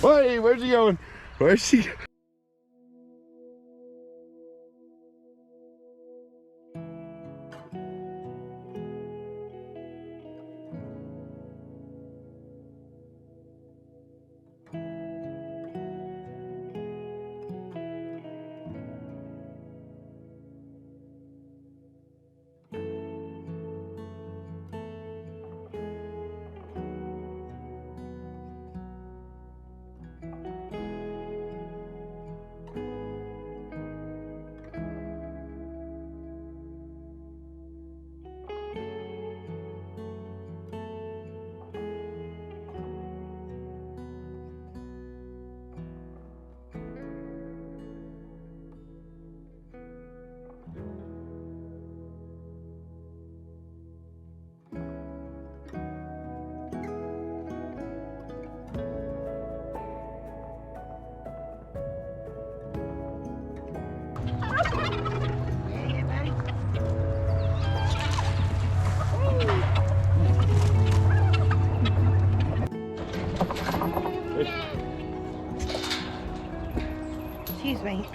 Wait, where's she going? Where's she? Excuse me.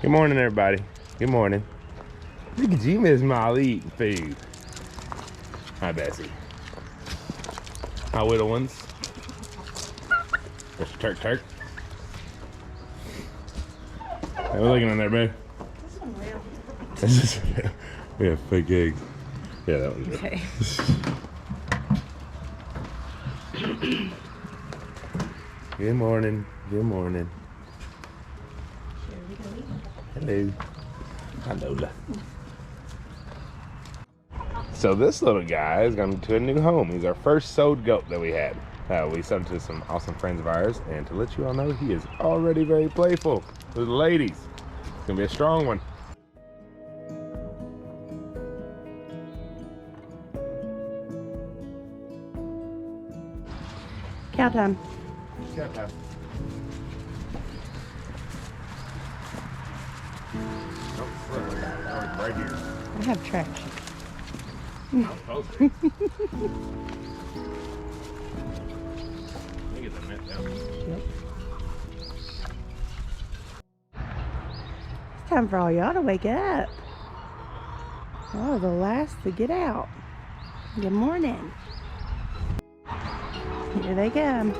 Good morning, everybody. Good morning. Look at you, Miss Molly, eating food. Hi, Bessie. Hi, little ones. Mr. Turk Turk. Hey, we're looking in there, babe. This one real. This is real. We have fake eggs. Yeah, that one's real. Okay. Good morning. Good morning. Hello. Hi, Lola. So this little guy is going to a new home. He's our first sold goat that we had. We sold him to some awesome friends of ours, and to let you all know, he is already very playful with the ladies. It's going to be a strong one. Cow time. Cow time. Right here. I have traction. I'm supposed to. Let me get the net down. Yep. It's time for all y'all to wake up. Oh, the last to get out. Good morning. Here they come.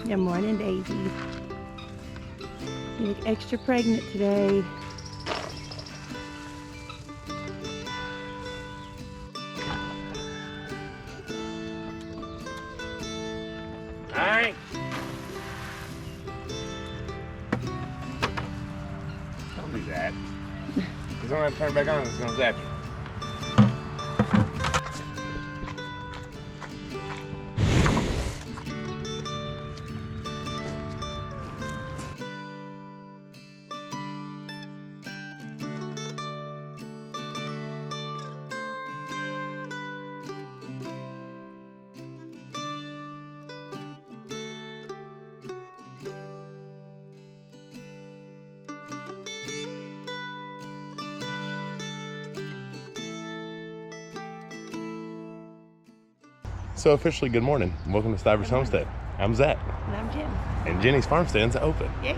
Good morning, Daisy. You look extra pregnant today. Alright. Don't do that. Because I'm going to turn it back on and it's going to zap you. So officially, good morning. Welcome to Stivers Homestead. I'm Zach. And I'm Jim. And Jenny's farm stand's open. Yay.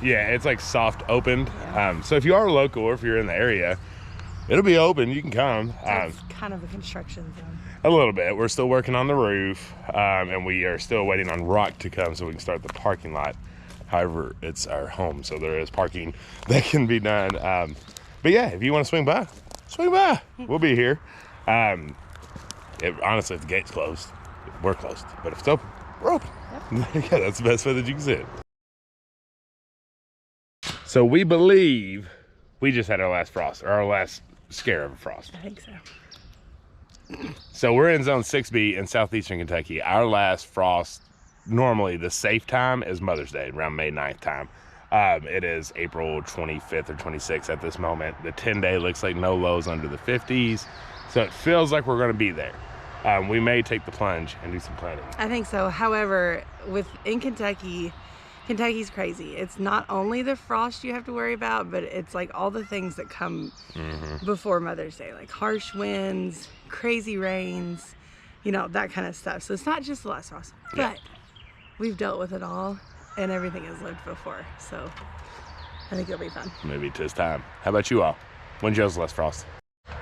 It's like soft opened. Yeah. So if you are local or if you're in the area, it'll be open. You can come. It's kind of a construction zone. A little bit. We're still working on the roof, and we are still waiting on rock to come so we can start the parking lot. However, it's our home, so there is parking that can be done. But yeah, if you want to swing by, we'll be here. Honestly, if the gate's closed, we're closed. But if it's open, we're open. Yep. Yeah, that's the best way that you can see it. So we believe We just had our last frost, or our last scare of a frost. I think so. So we're in zone 6B in southeastern Kentucky. Our last frost, normally the safe time is Mother's Day, around May 9th time. It is April 25th or 26th at this moment. The 10-day looks like no lows under the 50s. So it feels like we're gonna be there. We may take the plunge and do some planting. I think so. However, in Kentucky, Kentucky's crazy. It's not only the frost you have to worry about, but it's like all the things that come before Mother's Day, like harsh winds, crazy rains, you know, that kind of stuff. So it's not just the last frost, but we've dealt with it all and everything has lived before. So I think it'll be fun. Maybe 'tis time. How about you all? When's y'all's last frost?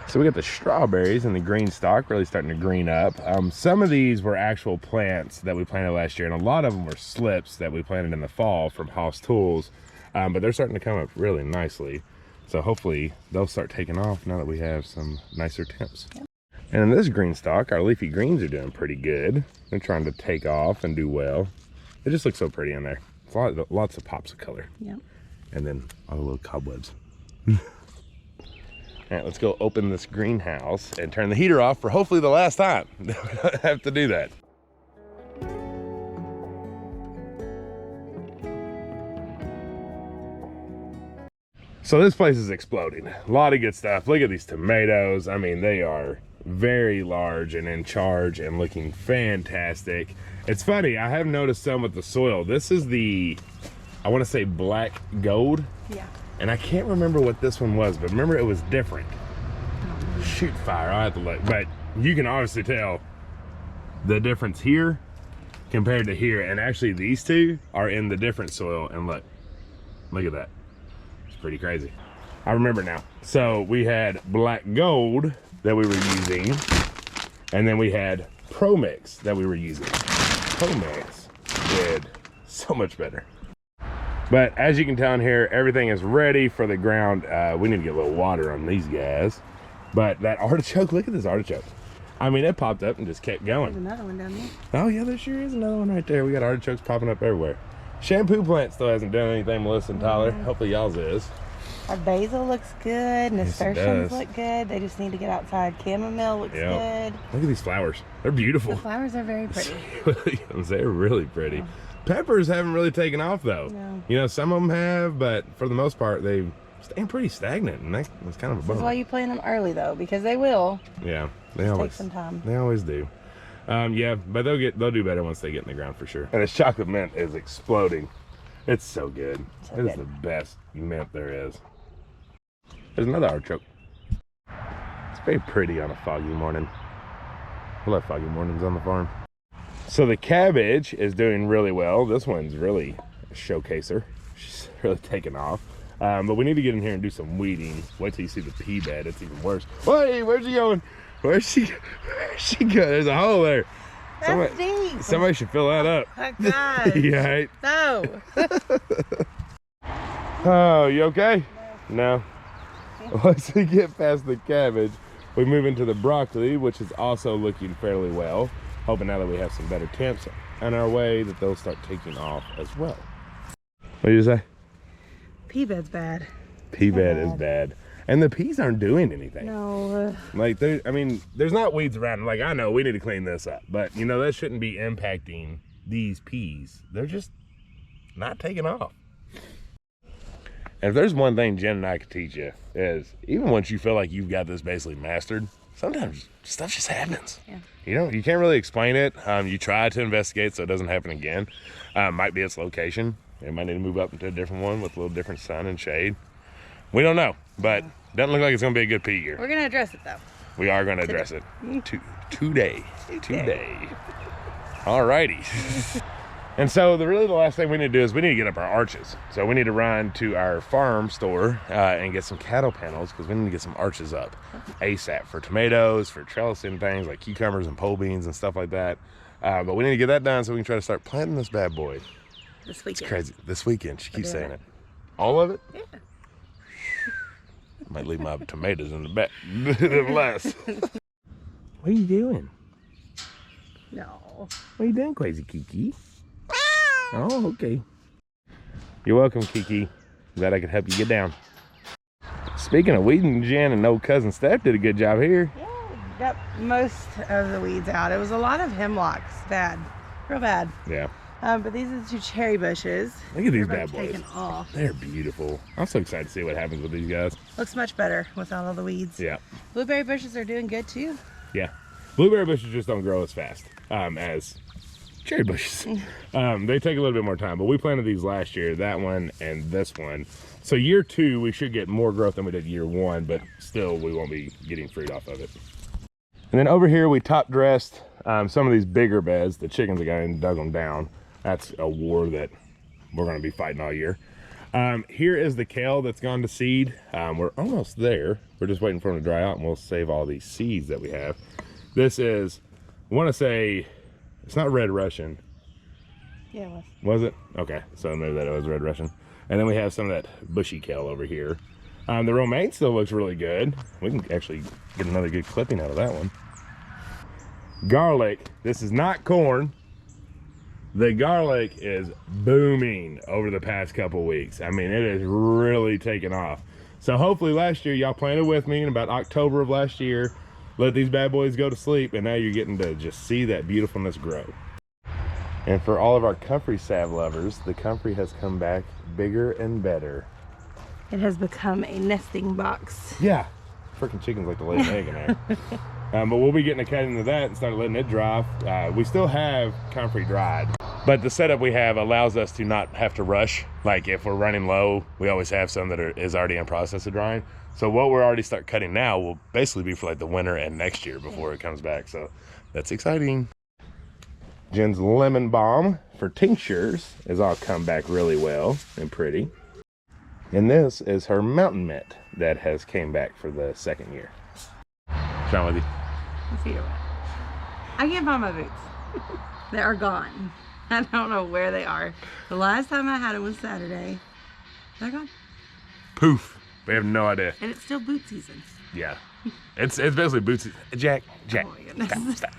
So we got the strawberries and the green stalk really starting to green up. Some of these were actual plants that we planted last year, and a lot of them were slips that we planted in the fall from House Tools, but they're starting to come up really nicely. So hopefully they'll start taking off now that we have some nicer temps. Yep. And in this green stalk, our leafy greens are doing pretty good. They're trying to take off and do well. It just looks so pretty in there. It's lots of pops of color. Yep. And then all the little cobwebs. All right, let's go open this greenhouse and turn the heater off for hopefully the last time. We don't have to do that. So this place is exploding. A lot of good stuff. Look at these tomatoes. I mean, they are very large and in charge and looking fantastic. It's funny, I have noticed some with the soil. This is the, I want to say black gold. Yeah. And I can't remember what this one was, but remember it was different. Shoot fire, I'll have to look. But you can obviously tell the difference here compared to here. And actually these two are in the different soil. And look at that. It's pretty crazy. I remember now. So we had black gold that we were using. And then we had Pro Mix that we were using. Pro Mix did so much better. But as you can tell in here, everything is ready for the ground. We need to get a little water on these guys. But that artichoke, look at this artichoke. I mean, it popped up and just kept going. There's another one down there. Oh yeah, there sure is another one right there. We got artichokes popping up everywhere. Shampoo plant still hasn't done anything, Melissa and Tyler. Hopefully y'all's is. Our basil looks good. Nasturtiums Look look good. They just need to get outside. Chamomile looks good. Look at these flowers. They're beautiful. The flowers are very pretty. They're really pretty. Yeah. Peppers haven't really taken off though. No. You know, some of them have, but for the most part, they've staying pretty stagnant, and that's kind of a bummer. That's why you plant them early though, because they will. Yeah, they always take some time. They always do. Yeah, but they'll do better once they get in the ground for sure. And this chocolate mint is exploding. It's so good. It is the best mint there is. There's another artichoke. It's very pretty on a foggy morning. I love foggy mornings on the farm. So the cabbage is doing really well. This one's really a showcaser. She's really taking off. But we need to get in here and do some weeding. Wait till you see the pea bed. It's even worse. Wait, where's she going? Where's she going? There's a hole there. That's deep. Somebody should fill that up. Oh, God. Yeah, right? No. Oh, you okay? No. Once we get past the cabbage, we move into the broccoli, which is also looking fairly well. Hoping now that we have some better temps on our way that they'll start taking off as well. What did you say? Pea bed's bad. Pea bed is bad. And the peas aren't doing anything. No. Like, I mean, there's not weeds around. Like, I know we need to clean this up. But, you know, that shouldn't be impacting these peas. They're just not taking off. And if there's one thing Jen and I could teach you is, even once you feel like you've got this basically mastered, sometimes stuff just happens. Yeah. You know, you can't really explain it. You try to investigate so it doesn't happen again. Might be its location. It might need to move up into a different one with a little different sun and shade. We don't know, but doesn't look like it's going to be a good pea year. We're going to address it though. We are going to address it today. Alrighty. And so the last thing we need to do is we need to get up our arches. So we need to run to our farm store and get some cattle panels because we need to get some arches up ASAP for tomatoes, for trellising things like cucumbers and pole beans and stuff like that. But we need to get that done so we can try to start planting this bad boy. This weekend. It's crazy. This weekend. She keeps saying it. All of it? Yeah. Might leave my tomatoes in the back. Less. What are you doing? No. What are you doing, crazy Kiki? Oh, okay. You're welcome, Kiki. Glad I could help you get down. Speaking of weeding, Jen and old cousin Steph did a good job here. Yeah, we got most of the weeds out. It was a lot of hemlocks, bad, real bad. Yeah. But these are the 2 cherry bushes. Look at these They're bad both boys. taken off. They're beautiful. I'm so excited to see what happens with these guys. Looks much better without all the weeds. Yeah. Blueberry bushes are doing good too. Yeah. Blueberry bushes just don't grow as fast as cherry bushes. They take a little bit more time, but we planted these last year, that one and this one. So year 2, we should get more growth than we did year 1, but still we won't be getting fruit off of it. And then over here, we top dressed some of these bigger beds. The chickens are going and dug them down. That's a war that we're going to be fighting all year. Here is the kale that's gone to seed. We're almost there. We're just waiting for them to dry out and we'll save all these seeds that we have. This is, I want to say, it's not red Russian. Yeah, it was. Was it? Okay, so I knew that it was red Russian. And then we have some of that bushy kale over here. The romaine still looks really good. We can actually get another good clipping out of that one. Garlic, this is not corn. The garlic is booming over the past couple weeks. I mean, it has really taken off. So hopefully last year y'all planted with me in about October of last year, let these bad boys go to sleep, and now you're getting to just see that beautifulness grow. And for all of our comfrey salve lovers, the comfrey has come back bigger and better. It has become a nesting box. Yeah, freaking chickens like to lay an egg in there. But we'll be getting a cut into that and start letting it dry. We still have comfrey dried, but the setup we have allows us to not have to rush. Like if we're running low, we always have some that is already in process of drying. So what we're already start cutting now will basically be for like the winter and next year before it comes back. So that's exciting. Jen's lemon balm for tinctures has all come back really well and pretty. And this is her mountain mint that has came back for the 2nd year. What's wrong with you? My feet are wet. I can't find my boots. They are gone. I don't know where they are. The last time I had them was Saturday. They're gone. Poof. We have no idea. And it's still boot season. Yeah. It's basically boots. Jack. Oh my goodness. Stop.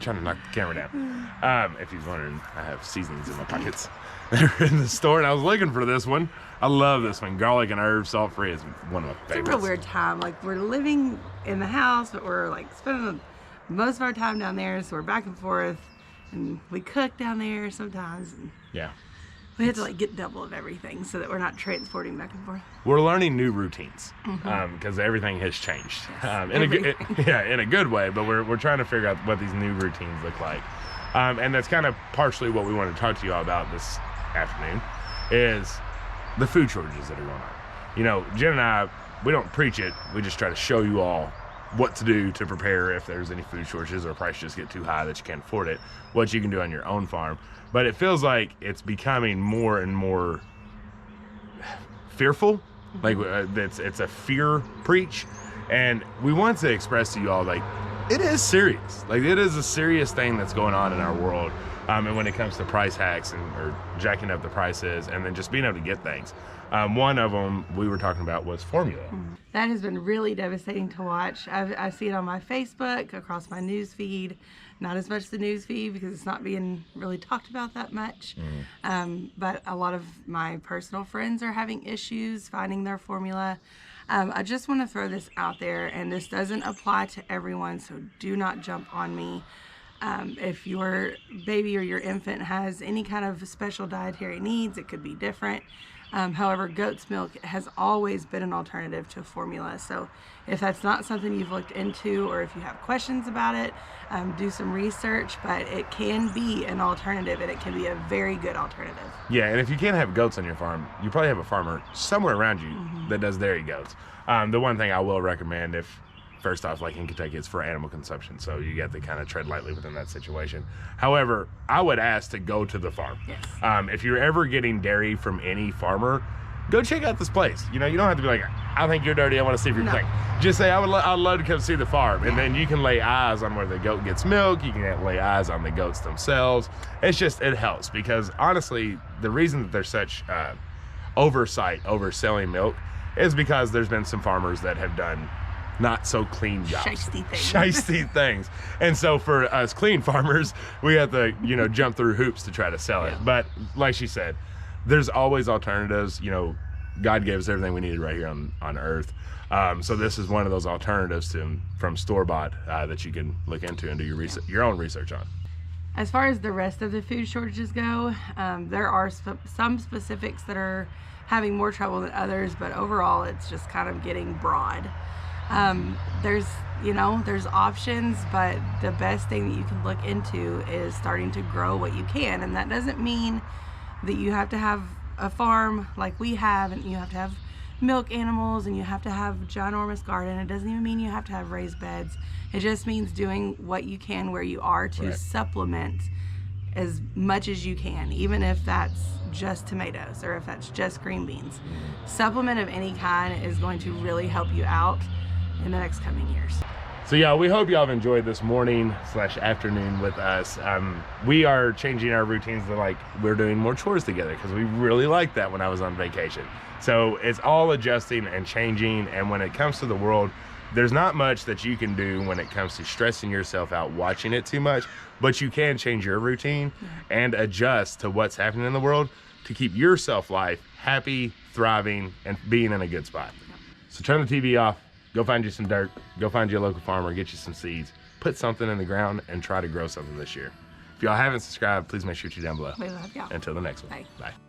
Trying to knock the camera down. If you're wondering, I have seasonings in my pockets. They're in the store, and I was looking for this one. I love this one. Garlic and herbs, salt free is one of my favorites. It's a real weird time. Like, we're living in the house, but we're like spending most of our time down there, so we're back and forth, and we cook down there sometimes. And yeah. we have to like get double of everything so that we're not transporting back and forth. We're learning new routines because everything has changed in a good way. But we're trying to figure out what these new routines look like, and that's kind of partially what we want to talk to you all about this afternoon is the food shortages that are going on. You know, Jen and I, we don't preach it. We just try to show you all what to do to prepare if there's any food shortages or prices just get too high that you can't afford it, what you can do on your own farm. But it feels like it's becoming more and more fearful. Like it's a fear preach. And we want to express to you all, like, it is serious. Like, it is a serious thing that's going on in our world. And when it comes to price hacks or jacking up the prices and then just being able to get things. One of them we were talking about was formula. That has been really devastating to watch. I see it on my Facebook, across my news feed. Not as much the news feed because it's not being really talked about that much. But a lot of my personal friends are having issues finding their formula. I just want to throw this out there, and this doesn't apply to everyone, so do not jump on me. If your baby or your infant has any kind of special dietary needs, it could be different. However, goat's milk has always been an alternative to formula. So if that's not something you've looked into, or if you have questions about it, do some research, but it can be an alternative, and it can be a very good alternative. Yeah, and if you can't have goats on your farm, you probably have a farmer somewhere around you that does dairy goats. The one thing I will recommend, first off, like in Kentucky, it's for animal consumption, so you have to kind of tread lightly within that situation. However, I would ask to go to the farm. Yes. If you're ever getting dairy from any farmer, go check out this place. You know, you don't have to be like, I think you're dirty, I want to see if you're clean. Just say, I'd love to come see the farm, and then you can lay eyes on where the goat gets milk. You can lay eyes on the goats themselves. It's just, it helps, because honestly, the reason that there's such oversight over selling milk is because there's been some farmers that have done not so clean jobs. Shiesty things. And so for us clean farmers, we have to, jump through hoops to try to sell it. But like she said, there's always alternatives. God gave us everything we needed right here on earth. So this is one of those alternatives from store-bought that you can look into and do your own research on. As far as the rest of the food shortages go, there are some specifics that are having more trouble than others, but overall it's just kind of getting broad. There's options, but the best thing that you can look into is starting to grow what you can. And that doesn't mean that you have to have a farm like we have, and you have to have milk animals, and you have to have a ginormous garden. It doesn't even mean you have to have raised beds. It just means doing what you can where you are to supplement as much as you can, even if that's just tomatoes or if that's just green beans. Supplement of any kind is going to really help you out in the next coming years. So yeah, we hope y'all have enjoyed this morning/afternoon with us. We are changing our routines to, like, we're doing more chores together because we really liked that when I was on vacation. So it's all adjusting and changing, and when it comes to the world, there's not much that you can do when it comes to stressing yourself out watching it too much, but you can change your routine and adjust to what's happening in the world to keep your self-life happy, thriving, and being in a good spot. So turn the TV off, go find you some dirt, go find you a local farmer, get you some seeds, put something in the ground, and try to grow something this year. If y'all haven't subscribed, please make sure you're down below. We love y'all. Until the next one. Bye. Bye.